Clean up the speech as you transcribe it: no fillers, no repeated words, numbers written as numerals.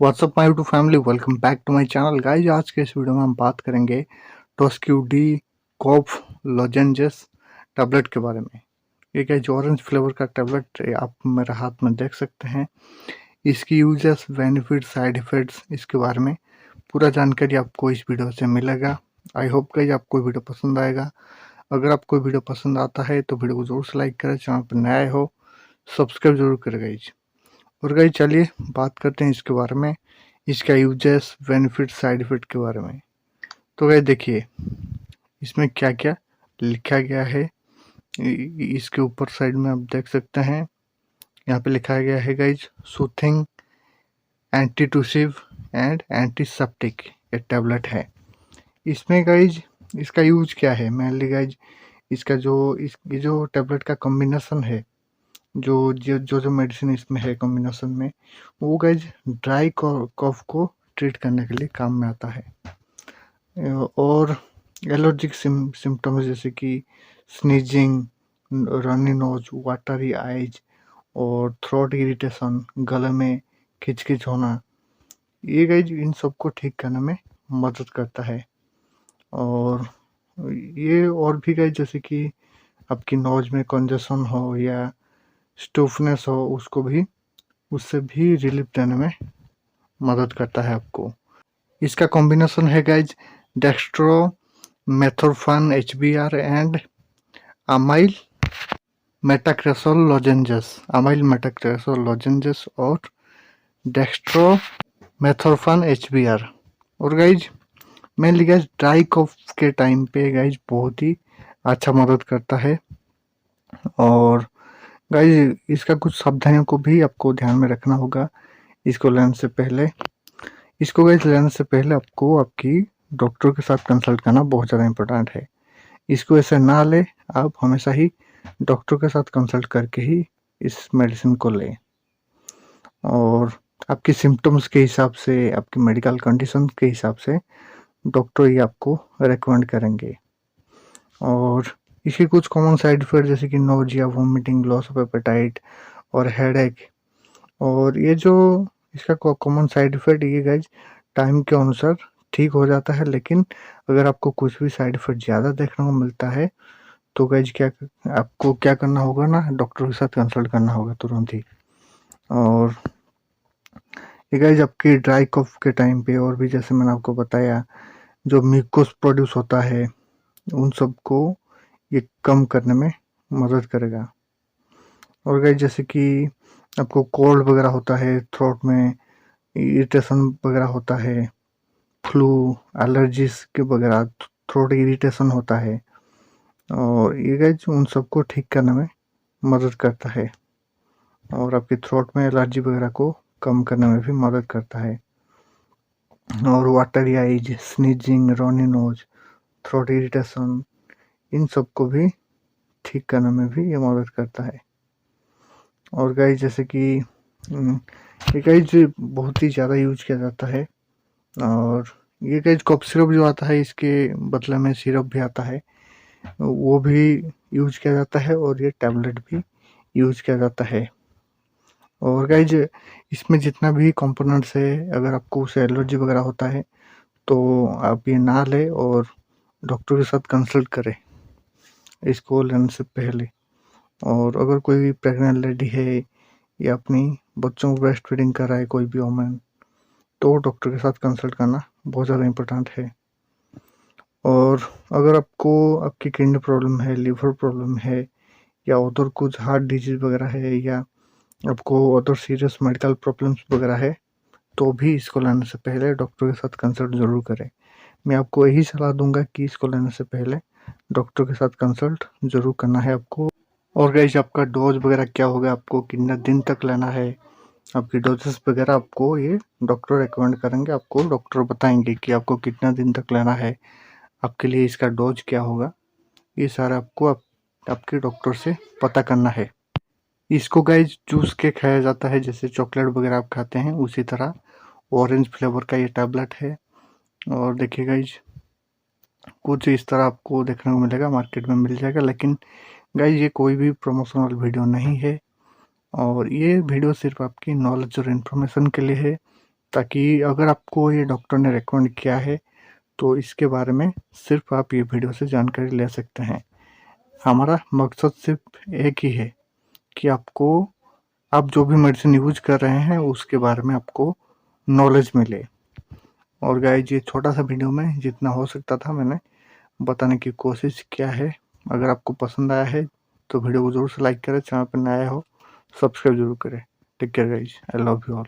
WhatsApp my YouTube family, welcome back to my channel guys. आज के इस video में हम बात करेंगे टॉस्क्यू-डी कॉफ लॉजेंजेस टैबलेट के बारे में। ये गाइज ऑरेंज फ्लेवर का टैबलेट आप मेरे हाथ में देख सकते हैं। इसकी यूजेस, बेनिफिट, साइड इफेक्ट्स, इसके बारे में पूरा जानकारी आपको इस वीडियो से मिलेगा। आई होप गाइज आपको वीडियो पसंद आएगा। अगर आपको वीडियो पसंद आता है तो वीडियो को जरूर से लाइक करें, चैनल पर नए हो सब्सक्राइब जरूर करें गाइज। और गाइज चलिए बात करते हैं इसके बारे में, इसका यूजेस, बेनिफिट, साइड इफेक्ट के बारे में। तो गाइज देखिए इसमें क्या क्या लिखा गया है। इसके ऊपर साइड में आप देख सकते हैं, यहाँ पे लिखा गया है गाइज सूथिंग, एंटीटूसिव एंड एंटीसेप्टिक ये टैबलेट है। इसमें गाइज इसका यूज क्या है मेनली गाइज, इसका ये जो टैबलेट का कॉम्बिनेशन है, जो मेडिसिन इसमें है कॉम्बिनेशन में, वो गाइज ड्राई कॉफ को ट्रीट करने के लिए काम में आता है। और एलर्जिक सिम्टम्स जैसे कि sneezing, runny knows, watery eyes और थ्रोट इरिटेशन, गले में खिचखिच होना, ये गाइज इन सबको ठीक करने में मदद करता है। और ये और भी गाइज जैसे कि आपकी नोज में कंजेशन हो या स्टूफनेस हो, उससे भी रिलीफ देने में मदद करता है आपको। इसका कॉम्बिनेशन है guys dextromethorphan HBr and amyl metacresol lozenges और डेक्स्ट्रो मेथोर्फन HBr। और guys mainly guys dry cough के टाइम पे गाइज बहुत ही अच्छा मदद करता है। और गाइज इसका कुछ सावधानियों को भी आपको ध्यान में रखना होगा। इसको लेने से पहले आपको आपकी डॉक्टर के साथ कंसल्ट करना बहुत ज़्यादा इम्पोर्टेंट है। इसको ऐसे ना ले, आप हमेशा ही डॉक्टर के साथ कंसल्ट करके ही इस मेडिसिन को लें। और आपकी सिम्टम्स के हिसाब से, आपकी मेडिकल कंडीशन के हिसाब से डॉक्टर ही आपको रेकमेंड करेंगे। और इसके कुछ कॉमन साइड इफेक्ट जैसे कि nausea, vomiting, loss of appetite और हेडेक। और ये जो इसका कॉमन साइड इफेक्ट, ये गाइज टाइम के अनुसार ठीक हो जाता है, लेकिन अगर आपको कुछ भी साइड इफेक्ट ज़्यादा देखने को मिलता है तो गाइज आपको क्या करना होगा ना, डॉक्टर के साथ कंसल्ट करना होगा तुरंत ही। और ये गाइज आपकी ड्राई कफ के टाइम पे, और भी जैसे मैंने आपको बताया, जो म्यूकस प्रोड्यूस होता है उन सबको ये कम करने में मदद करेगा। और गाइज जैसे कि आपको कोल्ड वगैरह होता है, थ्रोट में इरिटेशन वगैरह होता है, फ्लू, एलर्जीज के वगैरह, थ्रोट इरिटेशन होता है, और ये गाइज उन सबको ठीक करने में मदद करता है। और आपकी थ्रोट में एलर्जी वगैरह को कम करने में भी मदद करता है। और watery eyes, sneezing, runny nose, throat irritation, इन सबको भी ठीक करने में भी ये मदद करता है। और गाइज जैसे कि ये गाइज बहुत ही ज़्यादा यूज किया जाता है। और ये गाइज कफ सिरप जो आता है, इसके बदले में सिरप भी आता है, वो भी यूज किया जाता है, और ये टैबलेट भी यूज किया जाता है। और गाइज इसमें जितना भी कंपोनेंट्स है, अगर आपको उसे एलर्जी वगैरह होता है तो आप ये ना लें और डॉक्टर के साथ कंसल्ट करें इसको लेने से पहले। और अगर कोई प्रेग्नेंट लेडी है या अपनी बच्चों को ब्रेस्ट फीडिंग कर रहा है कोई भी वोमेन, तो डॉक्टर के साथ कंसल्ट करना बहुत ज़्यादा इम्पोर्टेंट है। और अगर आपको आपकी किडनी प्रॉब्लम है, लिवर प्रॉब्लम है, या उधर कुछ हार्ट डिजीज वगैरह है, या आपको अदर सीरियस मेडिकल प्रॉब्लम्स वगैरह है, तो भी इसको लेने से पहले डॉक्टर के साथ कंसल्ट ज़रूर करें। मैं आपको यही सलाह दूंगा कि इसको लेने से पहले डॉक्टर के साथ कंसल्ट ज़रूर करना है आपको। और गाइस आपका डोज वगैरह क्या होगा, आपको कितना दिन तक लेना है, आपकी डोजेस वगैरह आपको ये डॉक्टर रेकमेंड करेंगे। आपको डॉक्टर बताएंगे कि आपको कितना दिन तक लेना है, आपके लिए इसका डोज क्या होगा, ये सारा आपको आपके डॉक्टर से पता करना है। इसको गाइज चूस के खाया जाता है, जैसे चॉकलेट वगैरह आप खाते हैं उसी तरह ऑरेंज फ्लेवर का ये टैबलेट है। और देखिए गाइज कुछ इस तरह आपको देखने को मिलेगा, मार्केट में मिल जाएगा। लेकिन गाइज ये कोई भी प्रमोशनल वीडियो नहीं है, और ये वीडियो सिर्फ आपकी नॉलेज और इन्फॉर्मेशन के लिए है। ताकि अगर आपको ये डॉक्टर ने रिकमेंड किया है तो इसके बारे में सिर्फ आप ये वीडियो से जानकारी ले सकते हैं। हमारा मकसद सिर्फ एक ही है कि आप जो भी मेडिसिन यूज कर रहे हैं उसके बारे में आपको नॉलेज मिले। और गाइस, ये छोटा सा वीडियो में जितना हो सकता था मैंने बताने की कोशिश किया है। अगर आपको पसंद आया है तो वीडियो को जरूर से लाइक करें, चैनल पर नया हो सब्सक्राइब जरूर करें। Take care guys, I love you all.